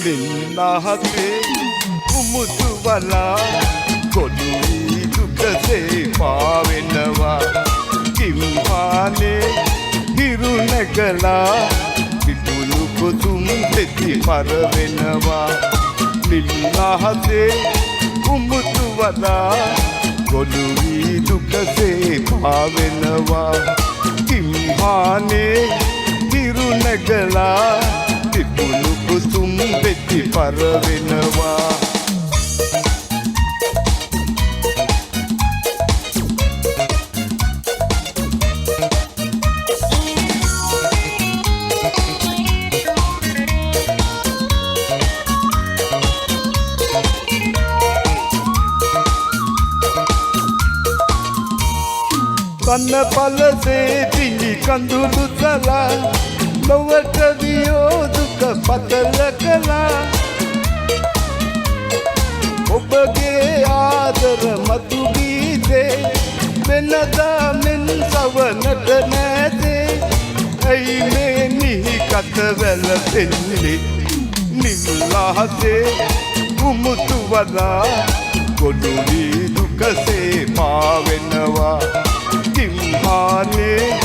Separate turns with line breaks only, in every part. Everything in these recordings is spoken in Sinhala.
නිල්ලාහසේ උමුතු වලා ගොඩුවී දුකසේ පාවෙනවා කිම්පානේ හිරු නැගලා පිටුළු කොතුම් දෙති පරවෙනවා නිල්ලාහසේ උමුතු වලා ගොඩුවී දුකසේ පාවෙනවා කිම්පානේ හිරු නැගලා පිටුළු කොතුම් දෙති පරවෙනවා කන්න පලසේ පිණි කඳුළු සලා ලොවට වියෝ දුක පතල කළා ඔබගේ ආදර මතු ගීතේ වෙනදා මෙන් සවනට නැතේ ඇයි මේ නිහි කතවැල පෙන්නේ නිල්ලාහසේ උමුතු වලා ගොඩුවී දුකසේ පාවෙනවා කිම්හානේ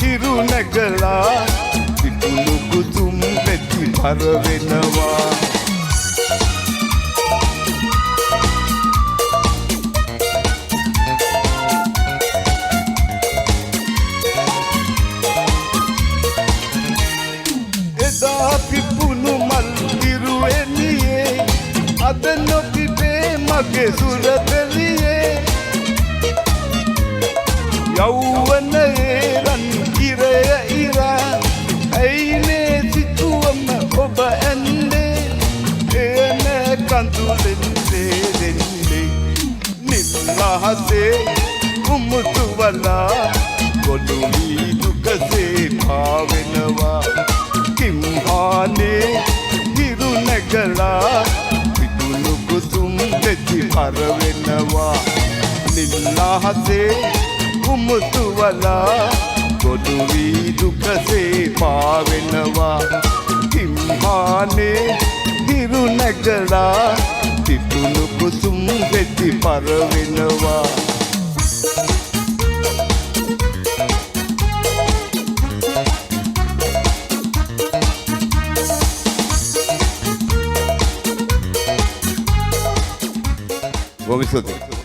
හිරු නැගලා පිටුළු කුතුම් පෙති පරවෙනවා එදා පිපුණු මල් හිරු එළියේ අද නොපිපේ මගේ සුරතලියේ යෞවනයේ රන් ඉරය ඉරා ඇයිනේ සිතුවම ඔබ ඇන්නේ එන කඳුලෙන් දෙන්නේ නිල්ලාහසේ උමුතු වලා ගොඩුවී දුකසේ පාවෙනවා කිම්හානේ හිරු නැගලා පිටුළු කුතුම් දෙති පරවෙනවා නිල්ලාහසේ උමුතු වලා ගොඩුවී දුකසේ පාවෙනවා කිම්හානේ හිරු නැගලා පිපුණු කුතුම් දෙති පරවෙනවා බොහොම ස්තුතියි